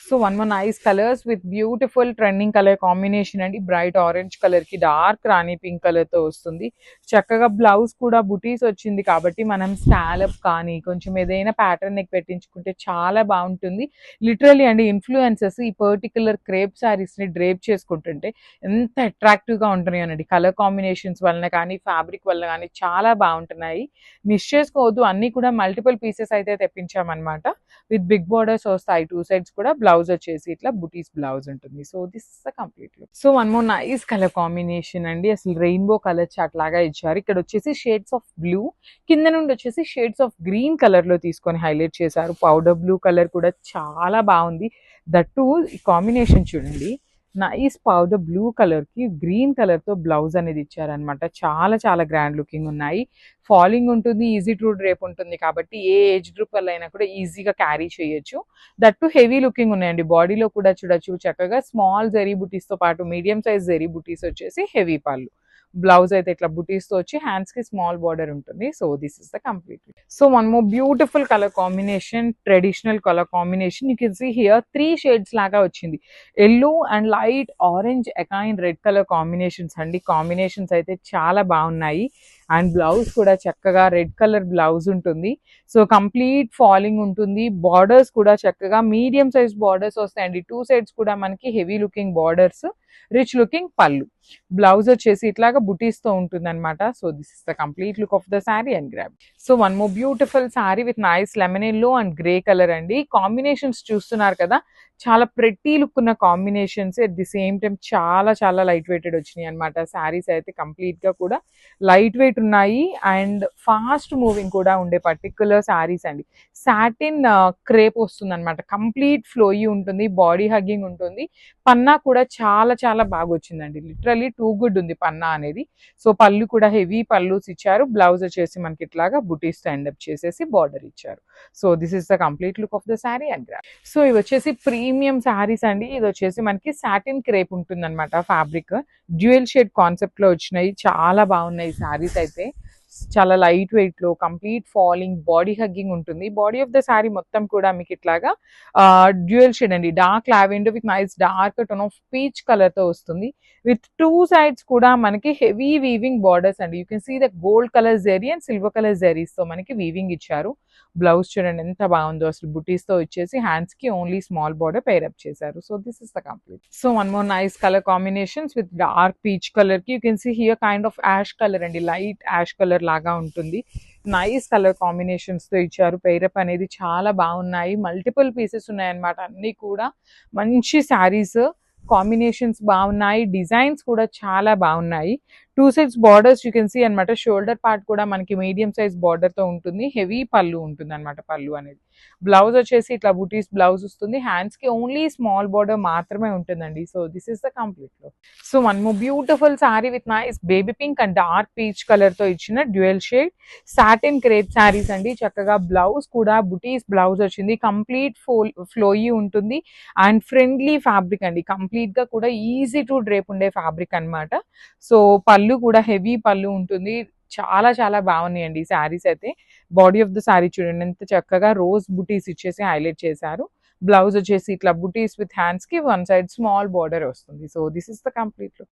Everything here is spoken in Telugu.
So one more nice colours with beautiful trending colour combination అండి. బ్రైట్ ఆరెంజ్ కలర్ కి డార్క్ రాణి పింక్ కలర్ తో వస్తుంది. చక్కగా బ్లౌజ్ కూడా బుటీస్ వచ్చింది కాబట్టి మనం స్కాలప్ కానీ కొంచెం ఏదైనా ప్యాటర్న్ నెక్ పెట్టించుకుంటే చాలా బాగుంటుంది. లిటరలీ అండి ఇన్ఫ్లుయెన్సెస్ ఈ పర్టికులర్ క్రేప్ సారీస్ ని డ్రేప్ చేసుకుంటుంటే ఎంత అట్రాక్టివ్ గా ఉంటున్నాయి కలర్ కాంబినేషన్స్ వలన కానీ ఫ్యాబ్రిక్ వల్ల కానీ చాలా బాగుంటున్నాయి. మిస్ చేసుకోవద్దు, అన్ని కూడా మల్టిపుల్ పీసెస్ అయితే తెప్పించామన్నమాట. విత్ బిగ్ బోర్డర్స్ వస్తాయి టూ సైడ్స్ కూడా. బ్లౌజ్ వచ్చేసి ఇట్లా బుటీస్ బ్లౌజ్ ఉంటుంది. So this is complete look. So one more nice colour combination అండి. అసలు రెయిన్బో కలర్ చాట్ లాగా ఇచ్చారు. ఇక్కడ వచ్చేసి షేడ్స్ ఆఫ్ బ్లూ, కింద నుండి వచ్చేసి షేడ్స్ ఆఫ్ గ్రీన్ కలర్ లో తీసుకొని హైలైట్ చేశారు. పౌడర్ బ్లూ కలర్ కూడా చాలా బాగుంది. దట్టు ఈ కాంబినేషన్ చూడండి, నైస్ పౌడర్ బ్లూ కలర్ కి గ్రీన్ కలర్ తో బ్లౌజ్ అనేది ఇచ్చారనమాట. చాలా చాలా గ్రాండ్ లుకింగ్ ఉన్నాయి. ఫాలింగ్ ఉంటుంది, ఈజీ టు డ్రేప్ ఉంటుంది కాబట్టి ఏ ఏజ్ గ్రూప్ వల్ల అయినా కూడా ఈజీగా క్యారీ చేయొచ్చు. దట్టు హెవీ లుకింగ్ ఉన్నాయండి. బాడీలో కూడా చూడొచ్చు చక్కగా స్మాల్ జరీ బుటీస్ తో పాటు మీడియం సైజ్ జరీ బుటీస్ వచ్చేసి హెవీ పళ్ళు. బ్లౌజ్ అయితే ఇట్లా బుటీస్ తో వచ్చి హ్యాండ్స్ కి స్మాల్ బార్డర్ ఉంటుంది. So this is the complete. So one more beautiful colour combination, traditional colour combination. You can see here 3 shades లాగా వచ్చింది. Yellow and light orange again red colour combinations అండి. కాంబినేషన్స్ అయితే చాలా బాగున్నాయి. అండ్ బ్లౌజ్ కూడా చక్కగా రెడ్ కలర్ బ్లౌజ్ ఉంటుంది. సో కంప్లీట్ ఫాలింగ్ ఉంటుంది. బార్డర్స్ కూడా చక్కగా మీడియం సైజ్ బార్డర్స్ వస్తాయండి. టూ సైడ్స్ కూడా మనకి heavy looking borders, rich looking పళ్ళు. బ్లౌజ్ వచ్చేసి ఇట్లాగా బుటీస్ తో ఉంటుంది అనమాట. So this is the complete look of the sari and grab. So one more beautiful sari with nice lemon yellow and grey colour అండి. కాంబినేషన్స్ చూస్తున్నారు కదా, చాలా ప్రెట్టి లుక్ ఉన్న combinations. At the same time చాలా చాలా లైట్ వెయిటెడ్ వచ్చినాయి అనమాట. శారీస్ అయితే కంప్లీట్ గా కూడా లైట్ వెయిట్ ఉన్నాయి అండ్ ఫాస్ట్ మూవింగ్ కూడా ఉండే పర్టికులర్ శారీస్ అండి. సాటిన్ క్రేప్ వస్తుంది అనమాట. కంప్లీట్ ఫ్లోయి ఉంటుంది, బాడీ హగ్గింగ్ ఉంటుంది. పన్నా కూడా చాలా చాలా బాగా వచ్చిందండి. లిటరలీ టూ గుడ్ ఉంది పన్నా అనేది. సో పళ్ళు కూడా హెవీ పళ్ళుస్ ఇచ్చారు. బ్లౌజ్ వచ్చేసి మనకి ఇట్లాగా బుటీస్ తో ఎండప్ చేసేసి బార్డర్ ఇచ్చారు. So this is the complete look of the sari and grab. So ఇవి వచ్చేసి ప్రీమియం శారీస్ అండి. ఇది వచ్చేసి మనకి సాటిన్ క్రేప్ ఉంటుంది అనమాట. ఫ్యాబ్రిక్ డ్యూయల్ షేడ్ కాన్సెప్ట్ లో వచ్చినాయి. చాలా బాగున్నాయి శారీస్ అయితే. చాలా లైట్ వెయిట్ లో కంప్లీట్ ఫాలింగ్ బాడీ హగ్గింగ్ ఉంటుంది. బాడీ ఆఫ్ ద శారీ మొత్తం కూడా మీకు ఇట్లాగా డ్యూయల్ షేడ్ అండి. Dark lavender with nice dark tone of peach colour తో వస్తుంది. విత్ టూ సైడ్స్ కూడా మనకి హెవీ వీవింగ్ బార్డర్స్ అండి. You can see the gold colour zari and silver colour zaris తో మనకి వీవింగ్ ఇచ్చారు. బ్లౌజ్ చూడండి ఎంత బాగుందో అసలు. బుటీస్ తో వచ్చేసి హ్యాండ్స్ కి ఓన్లీ స్మాల్ బార్డర్ పేరప్ చేశారు. So this is the complete. So one more nice colour combinations with dark peach colour కి you can see here kind of ash colour అండి. లైట్ యాష్ కలర్ లాగా ఉంటుంది. నైస్ కలర్ కాంబినేషన్స్ తో ఇచ్చారు. పేరప్ అనేది చాలా బాగున్నాయి. మల్టిపుల్ పీసెస్ ఉన్నాయన్నమాట. అన్ని కూడా మంచి శారీస్. కాంబినేషన్స్ బాగున్నాయి. డిజైన్స్ కూడా చాలా బాగున్నాయి. Two sides borders you can see అనమాట. షోల్డర్ పార్ట్ కూడా మనకి మీడియం సైజ్ బార్డర్ తో ఉంటుంది. హెవీ పళ్ళు ఉంటుంది అనమాట. పళ్ళు అనేది. బ్లౌజ్ వచ్చేసి ఇట్లా బుటీస్ బ్లౌజ్ వస్తుంది. హ్యాండ్స్ కి ఓన్లీ స్మాల్ బార్డర్ మాత్రమే ఉంటుందండి. So this is the complete look. So one more beautiful sari with nice baby pink and dark peach colour తో ఇచ్చిన dual shade satin crepe saris అండి. చక్కగా బ్లౌజ్ కూడా బుటీస్ బ్లౌజ్ వచ్చింది. కంప్లీట్ ఫ్లోయి ఉంటుంది అండ్ ఫ్రెండ్లీ ఫ్యాబ్రిక్ అండి. కంప్లీట్ గా కూడా ఈజీ టు డ్రేప్ ఉండే ఫ్యాబ్రిక్ అనమాట. సో పళ్ళు కూడా హెవీ పళ్ళు ఉంటుంది. చాలా చాలా బాగున్నాయండి ఈ శారీస్ అయితే. బాడీ ఆఫ్ ద శారీ చూడండి ఎంత చక్కగా రోజ్ బుటీస్ ఇచ్చేసి హైలైట్ చేశారు. బ్లౌజ్ వచ్చేసి ఇట్లా బుటీస్ విత్ హ్యాండ్స్ కి వన్ సైడ్ స్మాల్ బార్డర్ వస్తుంది. So this is the complete look.